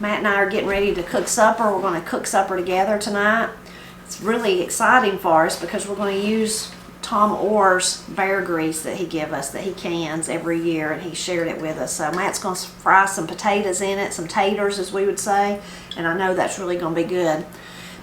Matt and I are getting ready to cook supper. We're going to cook supper together tonight. It's really exciting for us because we're going to use Tom Orr's bear grease that he gives us, that he cans every year, and he shared it with us. So Matt's going to fry some potatoes in it, some taters as we would say, and I know that's really going to be good.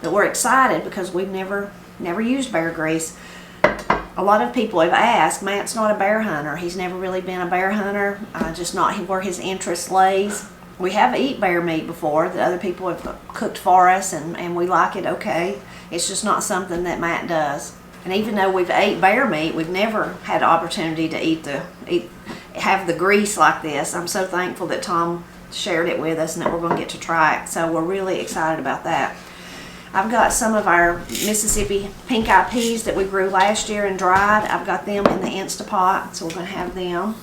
But we're excited because we've never used bear grease. A lot of people have asked. Matt's not a bear hunter. He's never really been a bear hunter, just not where his interest lays. We have eaten bear meat before that other people have cooked for us, and we like it okay. It's just not something that Matt does. And even though we've ate bear meat, we've never had the opportunity to have the grease like this. I'm so thankful that Tom shared it with us and that we're going to get to try it. So we're really excited about that. I've got some of our Mississippi pink eye peas that we grew last year and dried. I've got them in the Instapot, so we're going to have them.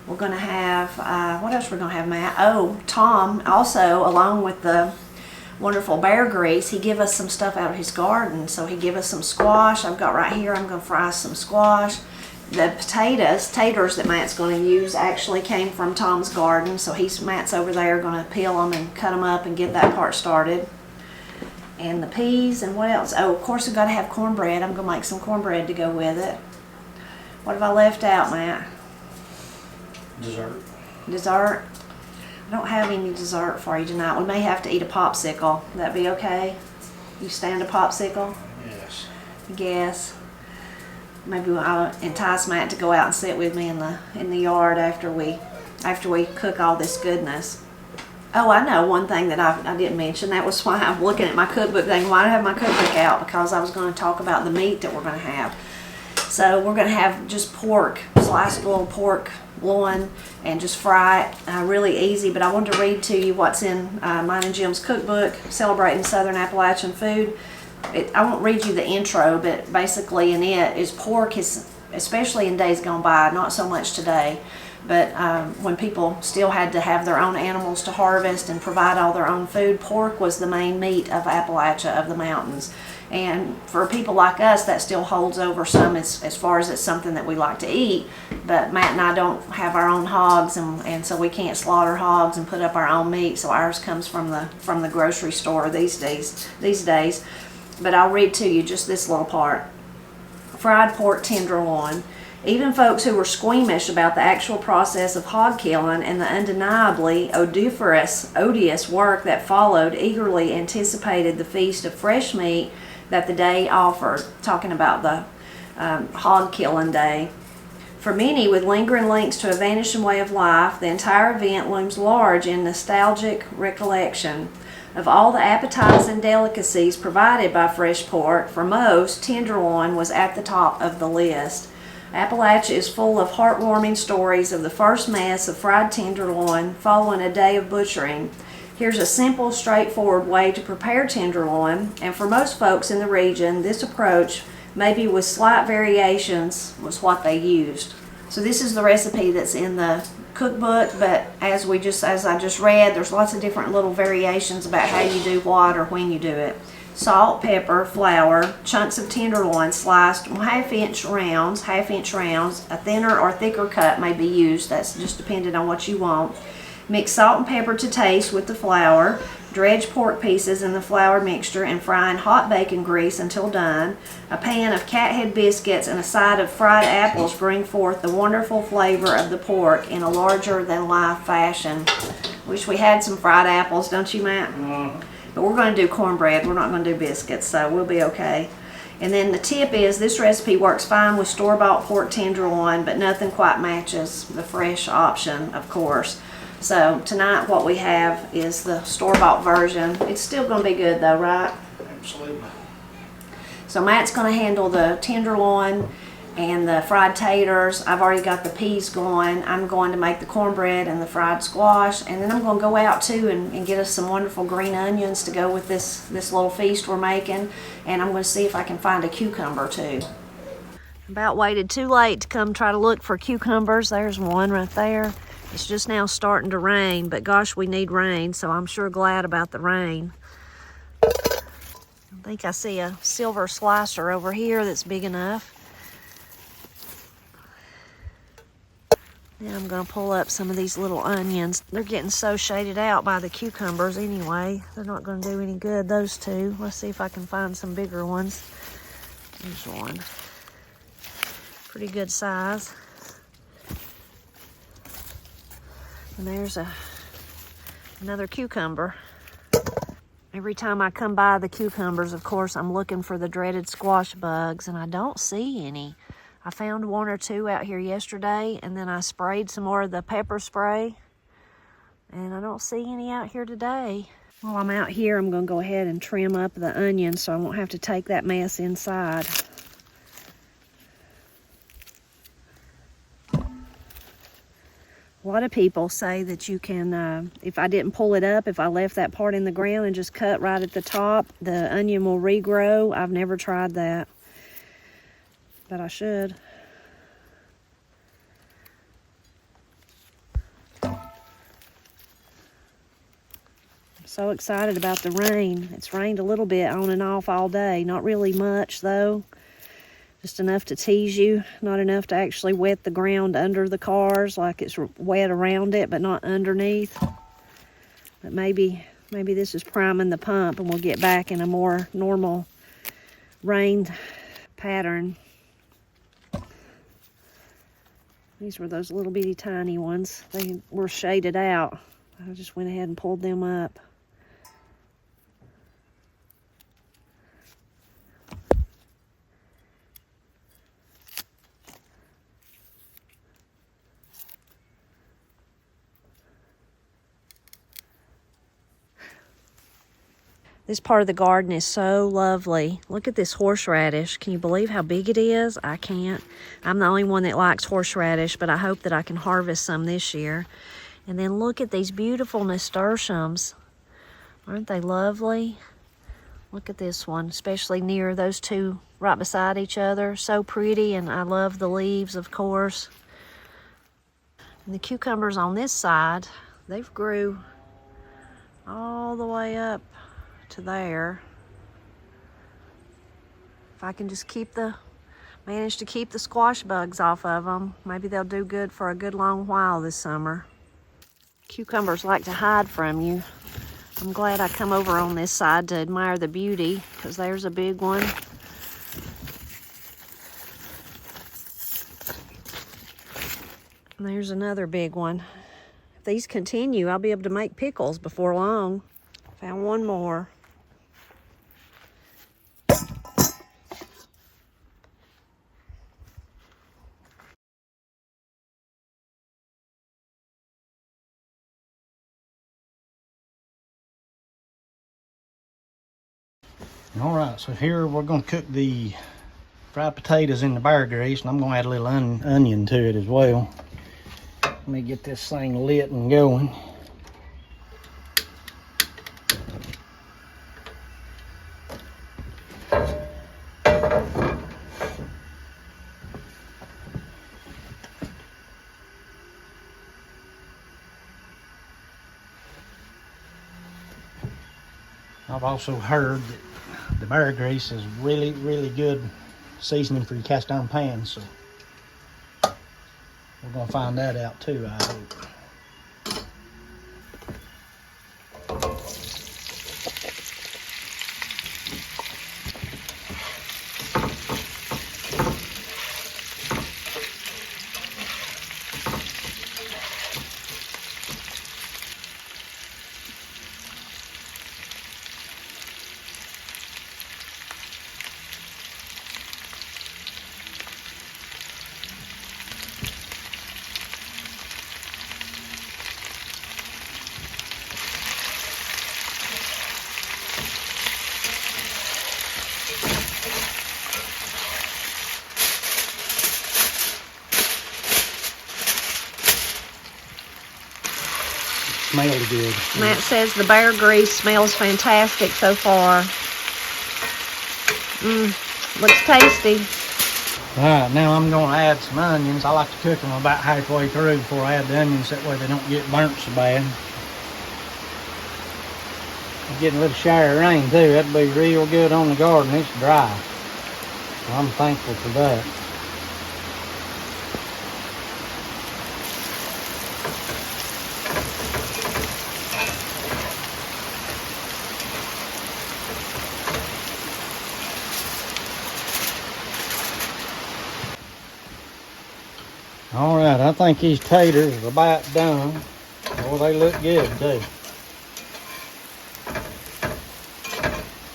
We're going to have, what else we're going to have, Matt? Oh, Tom also, along with the wonderful bear grease, he give us some stuff out of his garden. So he give us some squash. I've got right here, I'm going to fry some squash. The taters that Matt's going to use actually came from Tom's garden. So Matt's over there going to peel them and cut them up and get that part started. And the peas, and what else? Oh, of course I've got to have cornbread. I'm going to make some cornbread to go with it. What have I left out, Matt? Dessert. Dessert? I don't have any dessert for you tonight. We may have to eat a popsicle. That be okay? You stand a popsicle? Yes. I guess. Maybe I'll entice Matt to go out and sit with me in the yard after we cook all this goodness. Oh, I know one thing that I didn't mention. That was why I'm looking at my cookbook thing. Why do I have my cookbook out? Because I was going to talk about the meat that we're going to have. So we're going to have just pork, sliced little pork loin, and just fry it. Really easy, but I wanted to read to you what's in mine and Jim's cookbook, Celebrating Southern Appalachian Food. I won't read you the intro, but basically in it is pork, especially in days gone by, not so much today, but when people still had to have their own animals to harvest and provide all their own food, pork was the main meat of Appalachia, of the mountains. And for people like us, that still holds over some as far as it's something that we like to eat. But Matt and I don't have our own hogs, and so we can't slaughter hogs and put up our own meat. So ours comes from the grocery store these days. But I'll read to you just this little part. Fried pork tenderloin. Even folks who were squeamish about the actual process of hog killing and the undeniably odious work that followed eagerly anticipated the feast of fresh meat that the day offered, talking about the hog killing day. For many, with lingering links to a vanishing way of life, the entire event looms large in nostalgic recollection. Of all the appetizing delicacies provided by fresh pork, for most, tenderloin was at the top of the list. Appalachia is full of heartwarming stories of the first mess of fried tenderloin following a day of butchering. Here's a simple, straightforward way to prepare tenderloin, and for most folks in the region, this approach, maybe with slight variations, was what they used. So this is the recipe that's in the cookbook, but as I just read, there's lots of different little variations about how you do what or when you do it. Salt, pepper, flour, chunks of tenderloin sliced half-inch rounds. A thinner or thicker cut may be used. That's just dependent on what you want. Mix salt and pepper to taste with the flour. Dredge pork pieces in the flour mixture and fry in hot bacon grease until done. A pan of cathead biscuits and a side of fried apples bring forth the wonderful flavor of the pork in a larger-than-life fashion. Wish we had some fried apples, don't you, Matt? Mm-hmm. But we're going to do cornbread. We're not going to do biscuits, so we'll be okay. And then the tip is this recipe works fine with store-bought pork tenderloin, but nothing quite matches the fresh option, of course. So tonight what we have is the store-bought version. It's still going to be good though, right? Absolutely. So Matt's going to handle the tenderloin and the fried taters. I've already got the peas going. I'm going to make the cornbread and the fried squash, and then I'm going to go out too and get us some wonderful green onions to go with this little feast we're making, and I'm going to see if I can find a cucumber too. About waited too late to come try to look for cucumbers. There's one right there. It's just now starting to rain, but gosh, we need rain, so I'm sure glad about the rain. I think I see a silver slicer over here that's big enough. Then I'm going to pull up some of these little onions. They're getting so shaded out by the cucumbers anyway. They're not going to do any good, those two. Let's see if I can find some bigger ones. There's one. Pretty good size. And there's another cucumber. Every time I come by the cucumbers, of course, I'm looking for the dreaded squash bugs, and I don't see any. I found one or two out here yesterday, and then I sprayed some more of the pepper spray, and I don't see any out here today. While I'm out here, I'm going to go ahead and trim up the onions so I won't have to take that mess inside. A lot of people say that you can, if I didn't pull it up, if I left that part in the ground and just cut right at the top, the onion will regrow. I've never tried that, but I should. I'm so excited about the rain. It's rained a little bit on and off all day. Not really much though. Just enough to tease you, not enough to actually wet the ground under the cars, like it's wet around it, but not underneath. But maybe this is priming the pump and we'll get back in a more normal rain pattern. These were those little bitty tiny ones. They were shaded out. I just went ahead and pulled them up. This part of the garden is so lovely. Look at this horseradish. Can you believe how big it is? I can't. I'm the only one that likes horseradish, but I hope that I can harvest some this year. And then look at these beautiful nasturtiums. Aren't they lovely? Look at this one, especially near those two right beside each other. So pretty, and I love the leaves, of course. And the cucumbers on this side, they've grew all the way up to there. If I can just manage to keep the squash bugs off of them, maybe they'll do good for a good long while this summer. Cucumbers like to hide from you. I'm glad I come over on this side to admire the beauty, because there's a big one. And there's another big one. If these continue, I'll be able to make pickles before long. Found one more. All right, so here we're going to cook the fried potatoes in the bear grease, and I'm going to add a little onion to it as well. Let me get this thing lit and going. I've also heard that the bear grease is really, really good seasoning for your cast iron pan, so we're going to find that out too, I hope. Smells good. Matt says the bear grease smells fantastic so far. Looks tasty. Alright, now I'm going to add some onions. I like to cook them about halfway through before I add the onions, that way they don't get burnt so bad. I'm getting a little shower of rain too. That'd be real good on the garden. It's dry. So I'm thankful for that. All right, I think these taters are about done. Oh, they look good too.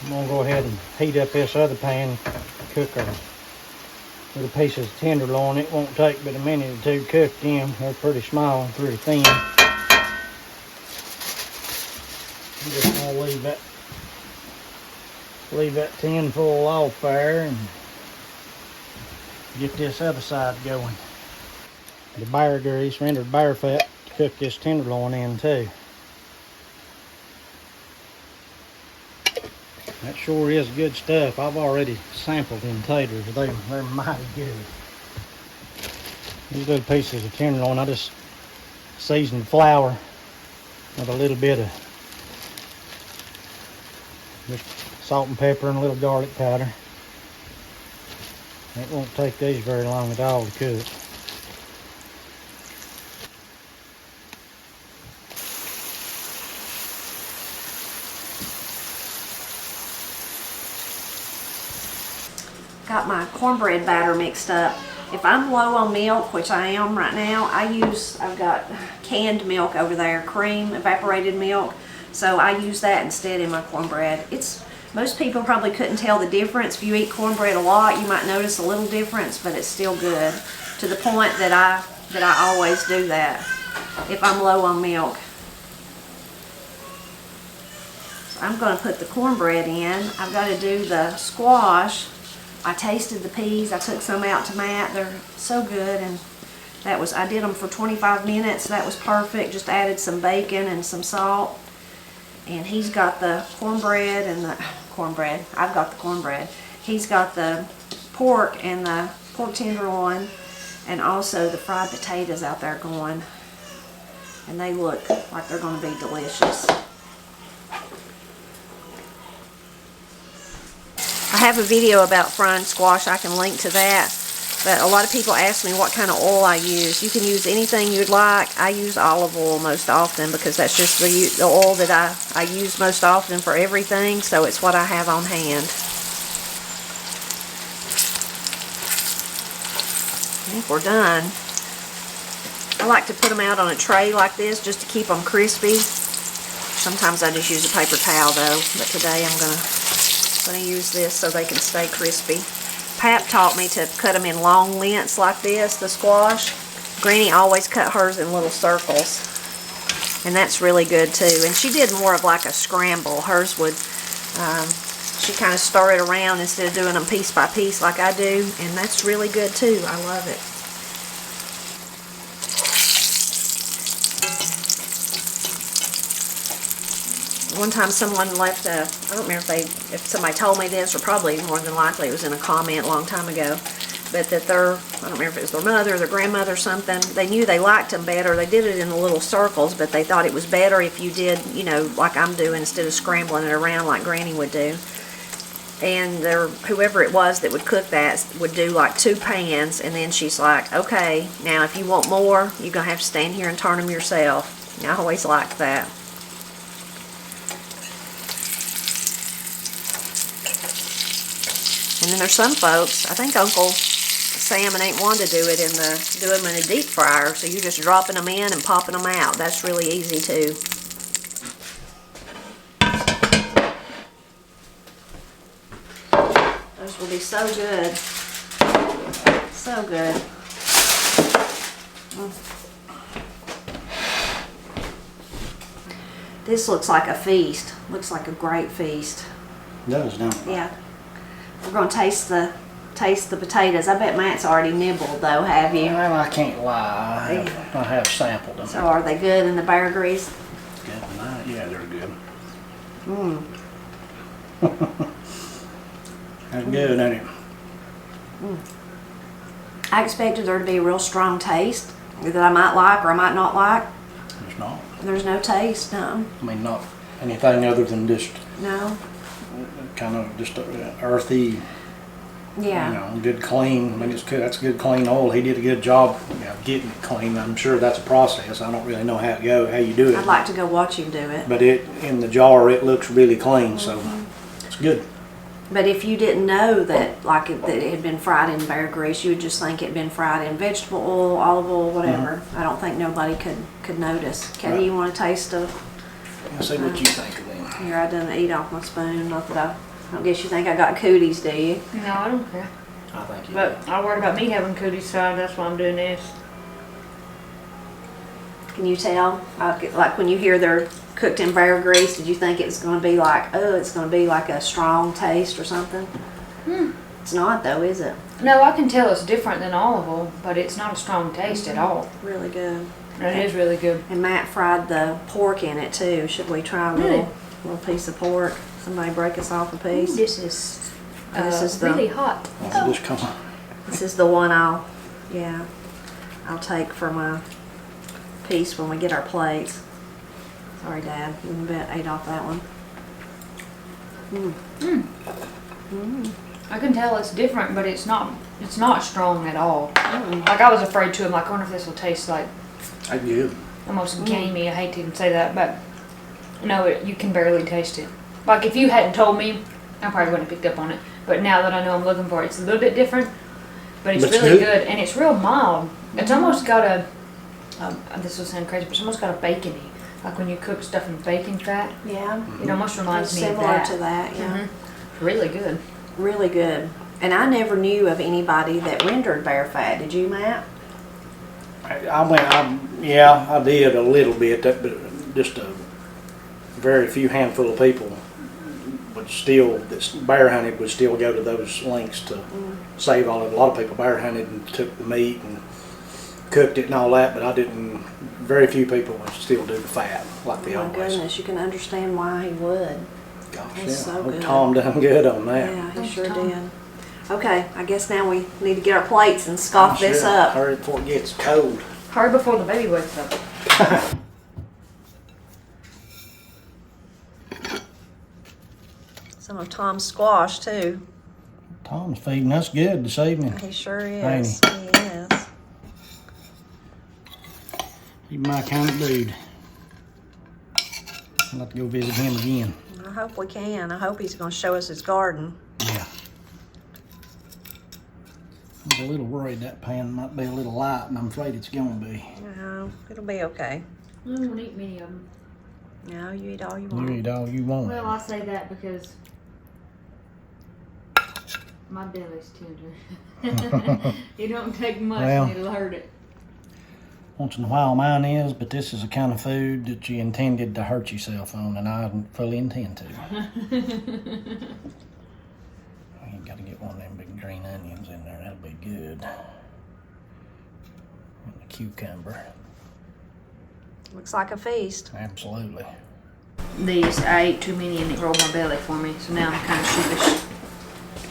I'm gonna go ahead and heat up this other pan, cook our little pieces of tenderloin. It won't take but a minute or two to cook them. They're pretty small, pretty thin. I'm just gonna leave that tin full off there and get this other side going. The bear grease, rendered bear fat, to cook this tenderloin in too. That sure is good stuff. I've already sampled them taters. They're mighty good. These little pieces of tenderloin, I just seasoned flour with a little bit of just salt and pepper and a little garlic powder. It won't take these very long at all to cook. Got my cornbread batter mixed up. If I'm low on milk, which I am right now, I've got canned milk over there, cream, evaporated milk. So I use that instead in my cornbread. Most people probably couldn't tell the difference. If you eat cornbread a lot, you might notice a little difference, but it's still good. To the point that I always do that if I'm low on milk. So I'm going to put the cornbread in. I've got to do the squash. I tasted the peas. I took some out to Matt. They're so good, and I did them for 25 minutes. That was perfect. Just added some bacon and some salt. And he's got the cornbread and I've got the cornbread. He's got the pork and the pork tenderloin, and also the fried potatoes out there going. And they look like they're going to be delicious. I have a video about frying squash. I can link to that. But a lot of people ask me what kind of oil I use. You can use anything you'd like. I use olive oil most often because that's just the oil that I use most often for everything. So it's what I have on hand. I think we're done. I like to put them out on a tray like this just to keep them crispy. Sometimes I just use a paper towel though. But today I'm going to use this so they can stay crispy. Pap taught me to cut them in long lengths like this, the squash. Granny always cut hers in little circles. And that's really good too. And she did more of like a scramble. Hers would, she kind of stir it around instead of doing them piece by piece like I do. And that's really good too. I love it. One time someone left a, I don't remember if somebody told me this, or probably more than likely it was in a comment a long time ago, but that I don't remember if it was their mother or their grandmother or something, they knew they liked them better. They did it in the little circles, but they thought it was better if you did, you know, like I'm doing, instead of scrambling it around like Granny would do. And whoever it was that would cook that would do like 2 pans, and then she's like, okay, now if you want more, you're going to have to stand here and turn them yourself. And I always liked that. And then there's some folks, I think Uncle Sam and Aunt Wanda do them in a deep fryer. So you're just dropping them in and popping them out. That's really easy too. Those will be so good. So good. This looks like a feast. Looks like a great feast. It does, don't it? Yeah. We're going to taste the potatoes. I bet Matt's already nibbled though, have you? Well, I can't lie. I have sampled them. So are they good in the bear grease? Good. Yeah, they're good. That's good, ain't it? I expected there to be a real strong taste that I might like or I might not like. There's not. There's no taste, no. I mean, not anything other than just No. kind of just earthy. Yeah. You know, good clean. I mean, it's good. That's good clean oil. He did a good job, getting it clean. I'm sure that's a process. I don't really know how you do it. I'd like to go watch him do it. But in the jar, it looks really clean, so it's good. But if you didn't know that, like, that it had been fried in bear grease, you would just think it had been fried in vegetable oil, olive oil, whatever. I don't think nobody could notice. Katie, Right. you want a taste of? I'll see what you think of them. Here, I done eat off my spoon. Not that I don't guess you think I got cooties, do you? No, I don't care. I think you But I worried about me having cooties, so that's why I'm doing this. Can you tell? Like when you hear they're cooked in bear grease, did you think it was going to be like, oh, it's going to be like a strong taste or something? It's not though, is it? No, I can tell it's different than olive oil, but it's not a strong taste at all. Really good. It is really good. And Matt fried the pork in it too. Should we try a little piece of pork? Somebody break us off a piece. This is, This is really hot. Just come on. This is the one I'll take for my piece when we get our plates. Sorry, Dad. You ate off that one. I can tell it's different, but it's not strong at all. Like I was afraid to. I'm like, I wonder if this will taste like That's good. almost gamey. I hate to even say that, but no, you can barely taste it. Like if you hadn't told me, I probably wouldn't have picked up on it. But now that I know I'm looking for it, it's a little bit different, but it's really good and it's real mild. It's almost got a, this will sound crazy, but it's almost got a bacony. Like when you cook stuff in bacon fat, Yeah. it almost reminds me of Similar that. to that, yeah. Really good. Really good. And I never knew of anybody that rendered bear fat. Did you, Matt? I did a little bit, but just a very few handful of people would still, that's bear hunted, would still go to those lengths to save all of it. A lot of people bear hunted and took the meat and cooked it and all that, but I didn't. Very few people would still do the fat like they Oh my always. goodness, you can understand why he would. Gosh, That's so I hope good. Tom done good on that. Yeah, he Thanks, sure Tom. did. Okay, I guess now we need to get our plates and scoff this Sure. up. Hurry before it gets cold. Hurry before the baby wakes up. Some of Tom's squash too. Tom's feeding us good this evening. He sure Ain't is. He is. He's my kind of dude. I'll have to go visit him again. I hope we can. I hope he's going to show us his garden. Yeah. I was a little worried that pan might be a little light, and I'm afraid it's going to be. No, it'll be okay. I don't eat many of them. No, you eat all you You want. eat all you want. Well, I say that because my belly's tender. It don't take much Well. and it'll hurt it. Once in a while mine is, but this is the kind of food that you intended to hurt yourself on, and I fully intend to. You got to get one of them big green onions in there. That'll be good. And a cucumber. Looks like a feast. Absolutely. These, I ate too many and it rolled my belly for me, so now I'm kind of sheepish.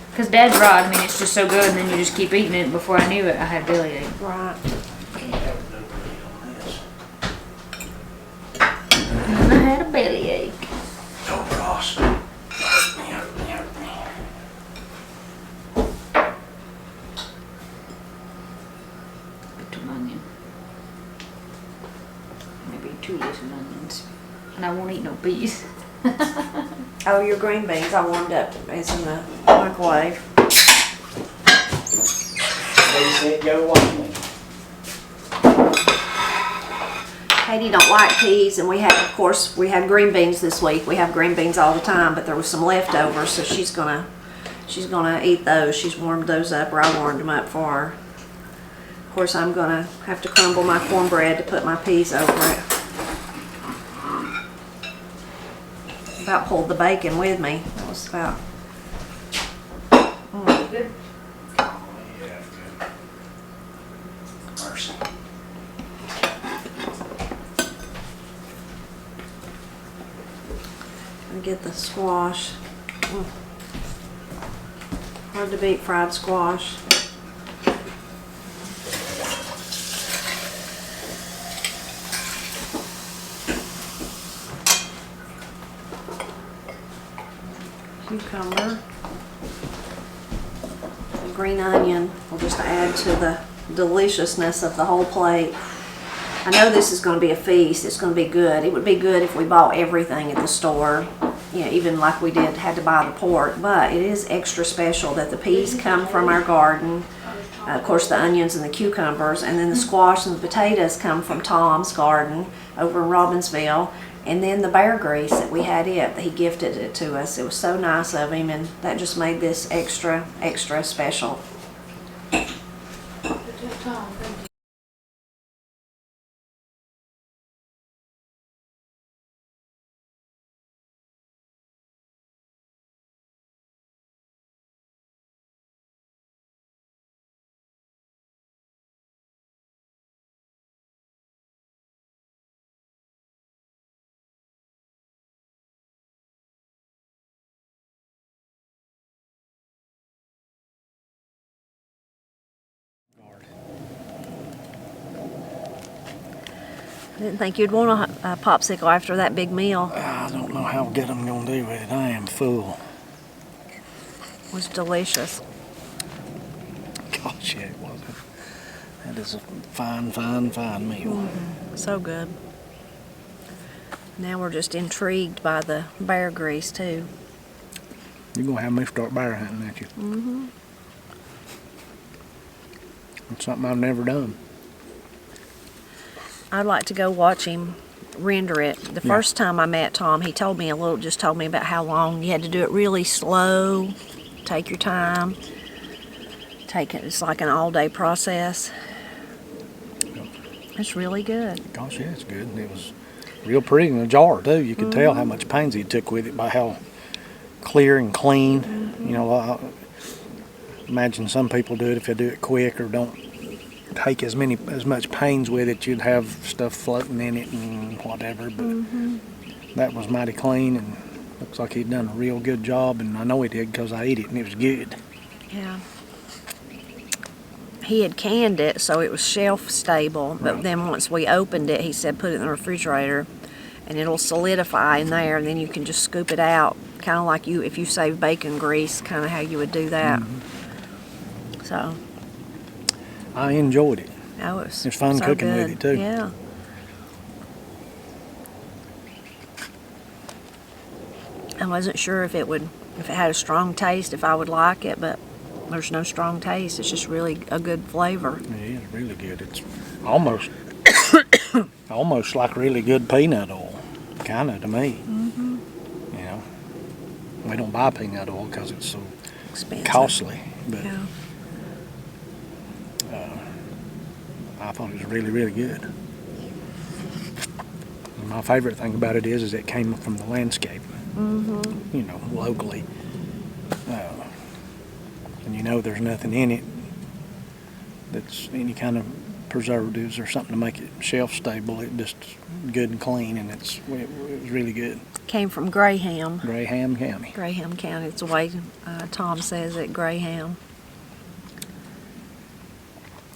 Because Dad's right, I mean, it's just so good, and then you just keep eating it. Before I knew it, I had bellyache. Right. And I had a bellyache. Oh, Ross. Bit too onion. Maybe 2 little onions. And I won't eat no peas. Oh, your green beans I warmed up. It's in the microwave. They said go watch me. Katie don't like peas, and we had, of course, we had green beans this week. We have green beans all the time, but there was some leftovers, so she's gonna eat those. She's warmed those up, or I warmed them up for her. Of course, I'm gonna have to crumble my cornbread to put my peas over it. About pulled the bacon with me. That was about. Good. Oh, yeah, good. Mercy. Gonna get the squash. Hard to beat fried squash. Cucumber. The green onion will just add to the deliciousness of the whole plate. I know this is going to be a feast. It's going to be good. It would be good if we bought everything at the store. even like we had to buy the pork, but it is extra special that the peas come from our garden. Of course, the onions and the cucumbers, and then the squash and the potatoes come from Tom's garden over in Robbinsville. And then the bear grease that we had he gifted it to us. It was so nice of him, and that just made this extra special. I didn't think you'd want a popsicle after that big meal. I don't know how good I'm going to do with it. I am full. It was delicious. Gosh, yeah, it was. That is a fine meal. So good. Now we're just intrigued by the bear grease, too. You're going to have me start bear hunting, aren't you? It's something I've never done. I'd like to go watch him render it. The first time I met Tom, he told me about how long you had to do it really slow. Take your time. It's like an all-day process. It's really good. Gosh, yeah, it's good. It was real pretty in the jar, too. You could tell how much pains he took with it by how clear and clean. You know, I imagine some people do it if they do it quick or don't take as much pains with it, you'd have stuff floating in it and whatever, but that was mighty clean, and looks like he'd done a real good job, and I know he did because I ate it and it was good. Yeah. He had canned it so it was shelf stable, but then once we opened it, he said put it in the refrigerator and it'll solidify in there, and then you can just scoop it out, kind of like if you save bacon grease, kind of how you would do that. So I enjoyed it. Oh, it was fun so cooking good. with it too. Yeah. I wasn't sure if it had a strong taste, if I would like it, but there's no strong taste. It's just really a good flavor. Yeah, it's really good. It's almost like really good peanut oil, kind of to me. You know, we don't buy peanut oil because it's so Expensive. costly, but. Yeah. I thought it was really, really good. And my favorite thing about it is it came from the landscape, you know, locally. And you know there's nothing in it that's any kind of preservatives or something to make it shelf stable. It's just good and clean, and it was really good. Came from Graham. Graham County. Graham County. It's the way Tom says it, Graham.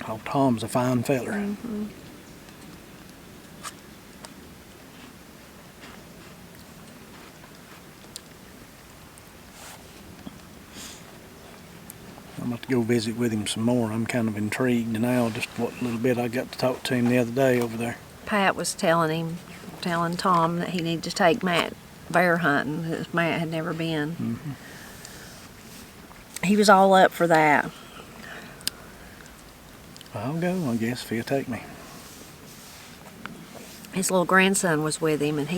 Oh, Tom's a fine feller. Mm-hmm. I'm about to go visit with him some more. I'm kind of intrigued now, just what little bit I got to talk to him the other day over there. Pat was telling Tom that he needed to take Matt bear hunting, because Matt had never been. He was all up for that. I'll go, I guess, if he'll take me. His little grandson was with him, and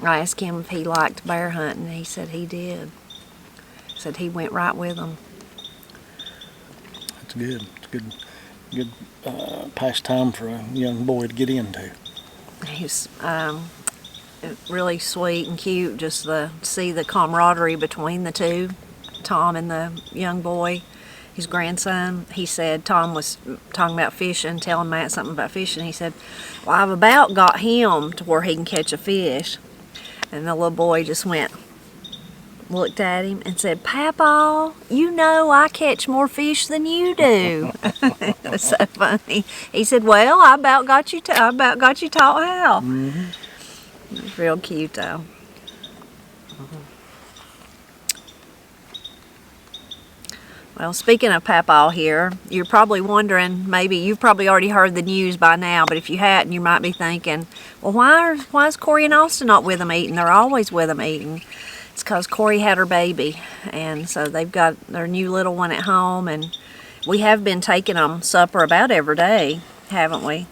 I asked him if he liked bear hunting, and he said he did. Said he went right with them. That's good. It's good pastime for a young boy to get into. He's really sweet and cute, just to see the camaraderie between the two, Tom and the young boy. His grandson, he said, Tom was talking about fishing, telling Matt something about fishing. He said, well, I've about got him to where he can catch a fish. And the little boy just looked at him and said, Papa, you know I catch more fish than you do. It was so funny. He said, well, I about got you taught how. It was real cute, though. Well, speaking of Papaw here, you're probably wondering, maybe you've probably already heard the news by now, but if you hadn't, you might be thinking, well, why is Corey and Austin not with them eating? They're always with them eating. It's because Corey had her baby, and so they've got their new little one at home, and we have been taking them supper about every day, haven't we?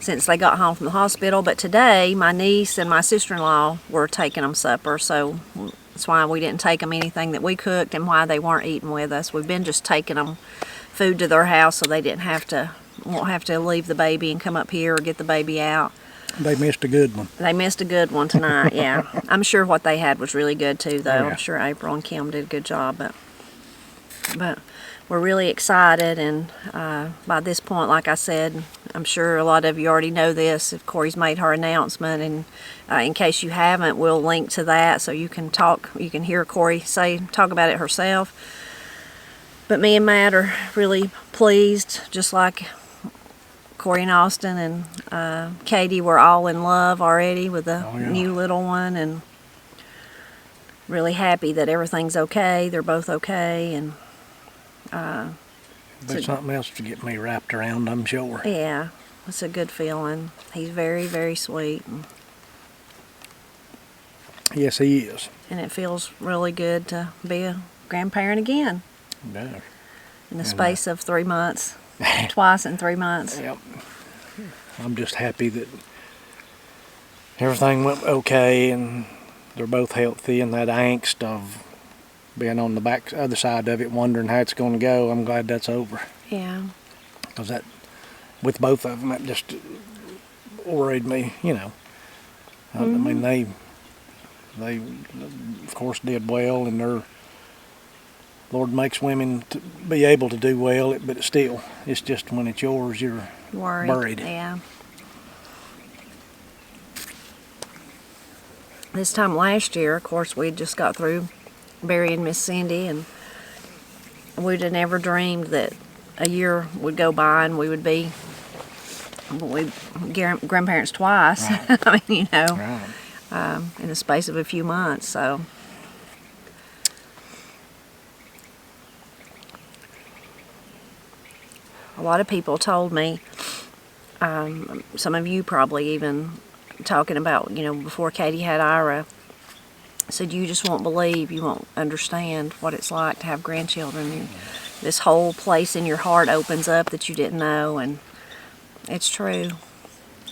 Since they got home from the hospital. But today, my niece and my sister-in-law were taking them supper, so that's why we didn't take them anything that we cooked and why they weren't eating with us. We've been just taking them food to their house so they won't have to leave the baby and come up here or get the baby out. They missed a good one. They missed a good one tonight, yeah. I'm sure what they had was really good too, though. Yeah. I'm sure April and Kim did a good job, but we're really excited, and by this point, like I said, I'm sure a lot of you already know this. If Corey's made her announcement, and in case you haven't, we'll link to that so you can hear Corey talk about it herself. But me and Matt are really pleased, just like Corey and Austin and Katie were all in love already with the new little one, and really happy that everything's okay. They're both okay, and There's something else to get me wrapped around, I'm sure. yeah, it's a good feeling. He's very, very sweet, Yes, he is. and it feels really good to be a grandparent again Yeah. in the space of 3 months, twice in 3 months. Yep. I'm just happy that everything went okay and they're both healthy, and that angst of being on the other side of it, wondering how it's going to go, I'm glad that's over. Yeah. Because that, with both of them, that just worried me, you know. I mean, they of course did well, and their Lord makes women to be able to do well, but it's just when it's yours, you're worried. Yeah. This time last year, of course, we just got through burying Miss Cindy, and we'd have never dreamed that a year would go by and we would be grandparents twice. Right. I mean, you know, Right. in the space of a few months. So a lot of people told me, some of you probably even talking about, you know, before Katie had Ira, said you just won't believe, you won't understand what it's like to have grandchildren. This whole place in your heart opens up that you didn't know, and it's true.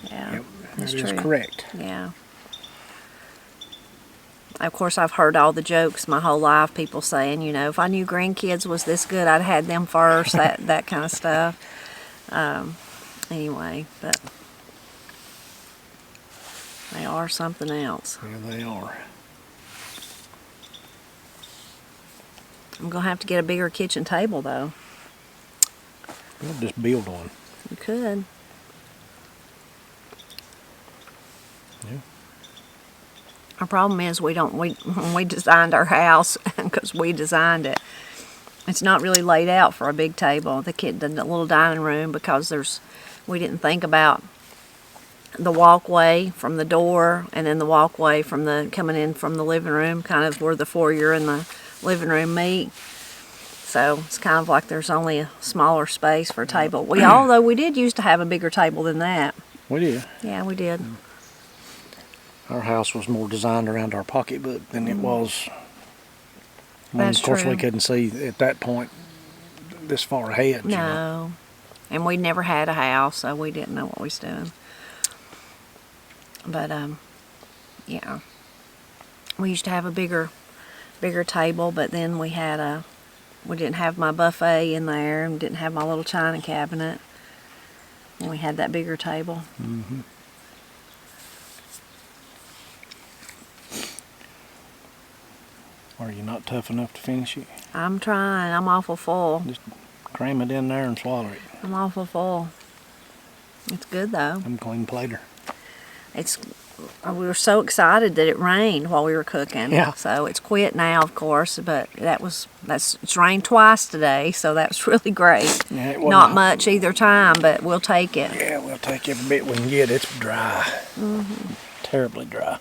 Yeah, Yep, it's that is true. correct. Yeah. Of course, I've heard all the jokes my whole life, people saying, you know, if I knew grandkids was this good, I'd had them first, that kind of stuff. Anyway, but they are something else. Yeah, they are. I'm going to have to get a bigger kitchen table, though. We'll just build one. You could. Yeah. Our problem is when we designed our house, because we designed it, it's not really laid out for a big table. The little dining room, because we didn't think about the walkway from the door, and then the walkway coming in from the living room, kind of where the foyer and the living room meet. So it's kind of like there's only a smaller space for a table. Although we did used to have a bigger table than that. We did. Yeah, we did. Our house was more designed around our pocketbook than it was. That's of course, true. we couldn't see at that point this far ahead. You know. No. And we'd never had a house, so we didn't know what we was doing. But, yeah. We used to have a bigger table, but then we didn't have my buffet in there, and didn't have my little china cabinet. And we had that bigger table. Mm-hmm. Are you not tough enough to finish it? I'm trying. I'm awful full. Just cram it in there and swallow it. I'm awful full. It's good, though. I'm a clean plater. We were so excited that it rained while we were cooking. Yeah. So it's quit now, of course, but it's rained twice today, so that's really great. Yeah, it wasn't Not much either time, but we'll take it. Yeah, we'll take every bit we can get. It's dry. Mm-hmm. Terribly dry.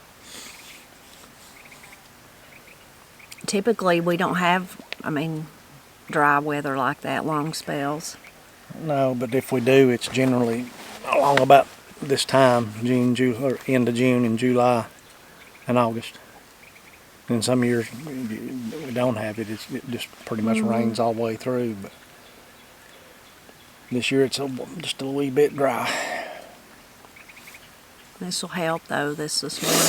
Typically, we don't have, dry weather like that, long spells. No, but if we do, it's generally along about this time, end of June and July and August. And some years we don't have it. It just pretty much rains all the way through. But this year it's just a wee bit dry. This will help though. This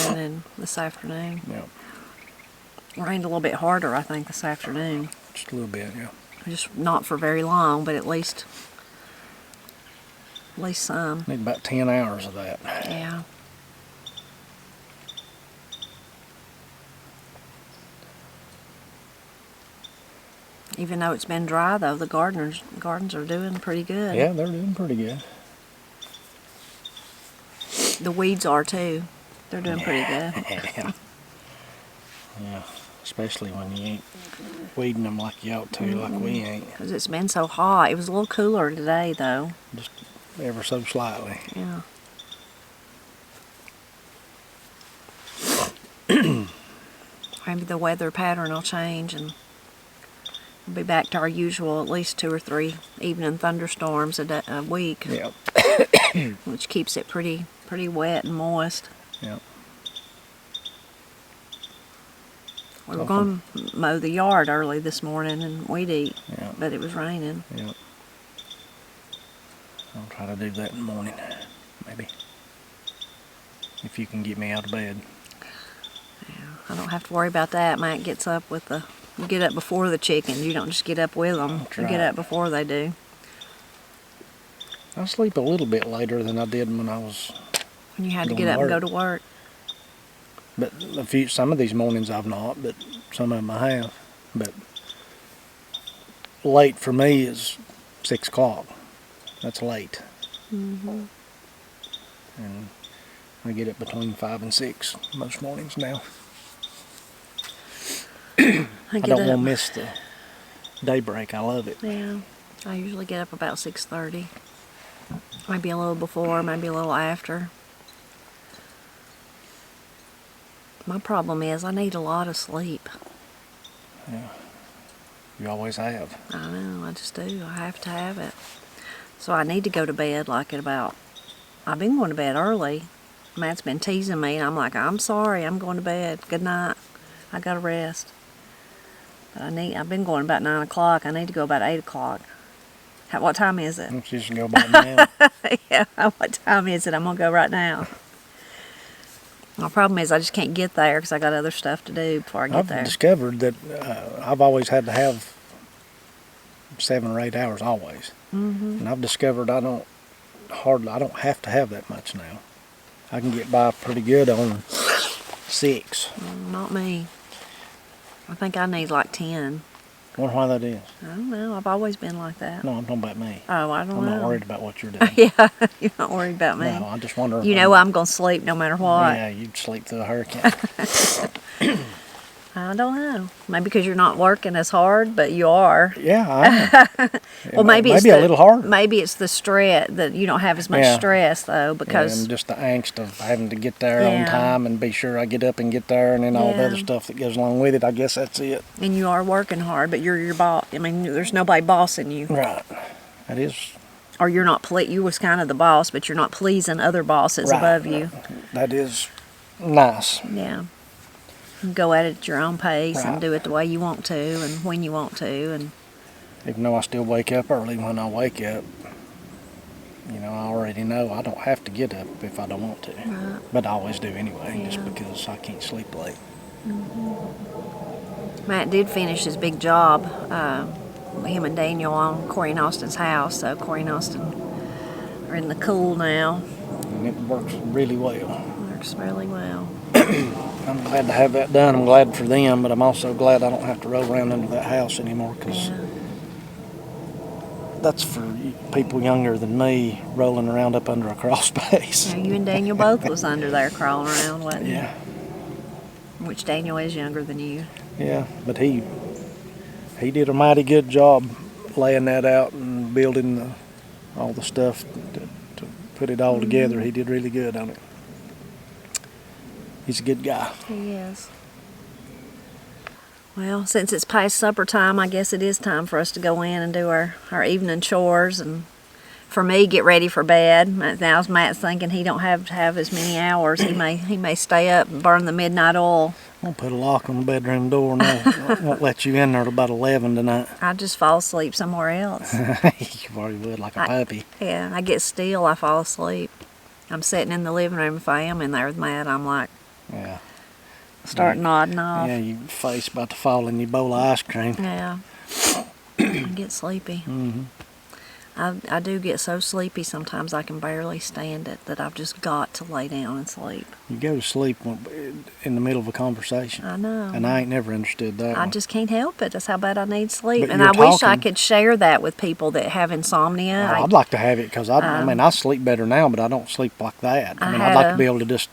morning and this afternoon. Yeah. Rained a little bit harder, I think, this afternoon. Just a little bit, yeah. Just not for very long, but at least some. Need about 10 hours of that. Yeah. Even though it's been dry, though, the gardens are doing pretty good. Yeah, they're doing pretty good. The weeds are too. They're doing pretty good. Yeah. Yeah, especially when you ain't weeding them like you ought to, like we ain't. Because it's been so hot. It was a little cooler today, though. Just ever so slightly. Yeah. Maybe the weather pattern will change and we'll be back to our usual at least 2 or 3 evening thunderstorms a week. Yep. Which keeps it pretty wet and moist. Yep. We were going to mow the yard early this morning and weed eat, but it was raining. Yep. I'll try to do that in the morning, maybe. If you can get me out of bed. Yeah, I don't have to worry about that. Mike gets up with you get up before the chickens. You don't just get up with them. You get up before they do. I sleep a little bit later than I did when I was when you had to get up and go to work. But some of these mornings I've not, but some of them I have. But late for me is 6 o'clock. That's late. Mm-hmm. And I get up between 5 and 6 most mornings now. I don't want to miss the daybreak. I love it. Yeah, I usually get up about 6:30. Maybe a little before, maybe a little after. My problem is I need a lot of sleep. Yeah, you always have. I know, I just do. I have to have it. So I need to go to bed like at about, I've been going to bed early. Matt's been teasing me and I'm like, I'm sorry, I'm going to bed. Good night. I got to rest. But I've been going about 9 o'clock. I need to go about 8 o'clock. What time is it? Let's just go by now. Yeah, what time is it? I'm going to go right now. My problem is I just can't get there because I got other stuff to do before I get there. I've discovered that I've always had to have 7 or 8 hours always. Mm-hmm. And I've discovered I don't have to have that much now. I can get by pretty good on 6. Not me. I think I need like 10. I wonder why that is. I don't know. I've always been like that. No, I'm talking about me. Oh, I don't know. I'm not worried about what you're doing. Yeah, you're not worried about me. No, I just wonder. You know I'm going to sleep no matter what. Yeah, you'd sleep through a hurricane. I don't know. Maybe because you're not working as hard, but you are. Yeah, I am. Well, maybe a little harder. Maybe it's the stress that you don't have as much stress though, because and just the angst of having to get there on time and be sure I get up and get there, and then all the other stuff that goes along with it. I guess that's it. And you are working hard, but you're your boss. I mean, there's nobody bossing you. Right. That is. Or you're not. You was kind of the boss, but you're not pleasing other bosses above you. That is nice. Yeah. Go at it at your own pace and do it the way you want to and when you want to. And even though I still wake up early when I wake up, I already know I don't have to get up if I don't want to. Right. But I always do anyway, just because I can't sleep late. Mm-hmm. Matt did finish his big job, him and Daniel, on Corey and Austin's house. So Corey and Austin are in the cool now. And it works really well. Works really well. I'm glad to have that done. I'm glad for them, but I'm also glad I don't have to roll around under that house anymore, because that's for people younger than me, rolling around up under a crawl space. Yeah, you and Daniel both was under there crawling around, wasn't you? Yeah. Which Daniel is younger than you. Yeah, but he did a mighty good job laying that out and building all the stuff to put it all together. He did really good on it. He's a good guy. He is. Well, since it's past supper time, I guess it is time for us to go in and do our evening chores, and for me, get ready for bed. Now Matt's thinking he don't have to have as many hours. He may stay up and burn the midnight oil. I'll put a lock on the bedroom door and I won't let you in there till about 11 tonight. I just fall asleep somewhere else. You probably would, like a puppy. Yeah, I get still, I fall asleep. I'm sitting in the living room. If I am in there with Matt, I'm like, Yeah. start nodding off. Yeah, your face about to fall in your bowl of ice cream. Yeah. I get sleepy. Mm-hmm. I do get so sleepy sometimes I can barely stand it, that I've just got to lay down and sleep. You go to sleep in the middle of a conversation. I know. And I ain't never understood that I one. just can't help it. That's how bad I need sleep. But And you're I wish I talking- could share that with people that have insomnia. I'd like to have it because I mean, I sleep better now, but I don't sleep like that. I mean, I'd like to be able to just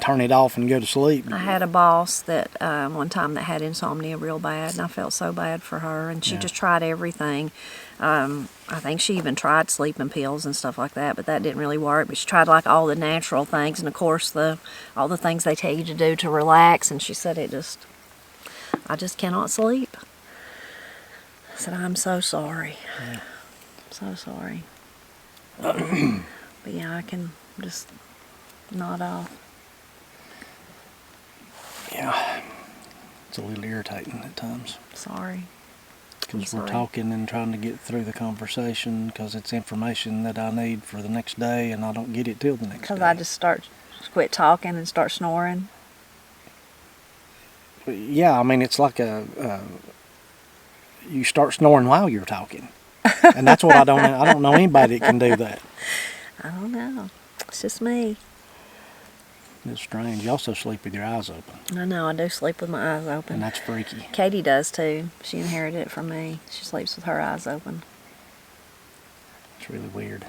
turn it off and go to sleep. I had a boss that one time that had insomnia real bad, and I felt so bad for her. And she just tried everything. I think she even tried sleeping pills and stuff like that, but that didn't really work. But she tried like all the natural things, and of course all the things they tell you to do to relax. And she said I just cannot sleep. I said, I'm so sorry. Yeah. So sorry. But yeah, I can just nod off. Yeah, it's a little irritating at times. Sorry. Because we're sorry. talking and trying to get through the conversation because it's information that I need for the next day and I don't get it till the next day. Because I just quit talking and start snoring. Yeah, I mean, it's like you start snoring while you're talking. And that's what I don't know anybody that can do that. I don't know. It's just me. It's strange. You also sleep with your eyes open. I know, I do sleep with my eyes open. And that's freaky. Katie does too. She inherited it from me. She sleeps with her eyes open. It's really weird.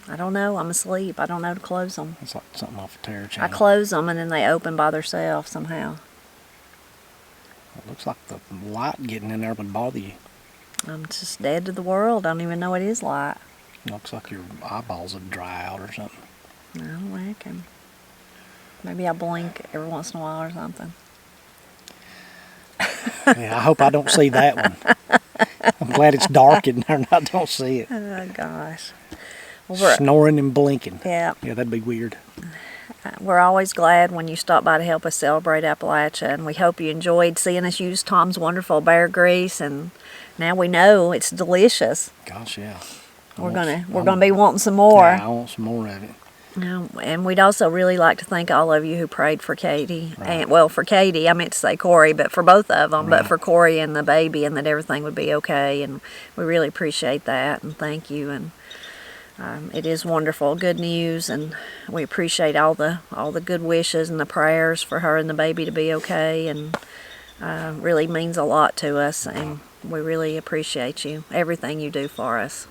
I don't know. I'm asleep. I don't know to close them. It's like something off a Terror I Channel. close them and then they open by themselves somehow. It looks like the light getting in there would bother you. I'm just dead to the world. I don't even know it is light. Looks like your eyeballs would dry out or something. I don't reckon. Maybe I blink every once in a while or something. Yeah, I hope I don't see that one. I'm glad it's dark in there and I don't see it. Oh, gosh. Well, Snoring and blinking. yeah, Yeah, that'd be weird. we're always glad when you stop by to help us celebrate Appalachia, and we hope you enjoyed seeing us use Tom's wonderful bear grease, and now we know it's delicious. Gosh, yeah. We're gonna be wanting some more. Yeah, I want some more of it. And we'd also really like to thank all of you who prayed for Katie. Right. And well, for Katie, I meant to say Corey, but for both of them, Right. but for Corey and the baby, and that everything would be okay. And we really appreciate that, and thank you. And it is wonderful, good news, and we appreciate all the good wishes and the prayers for her and the baby to be okay. And really means a lot to us, and we really appreciate you, everything you do for us.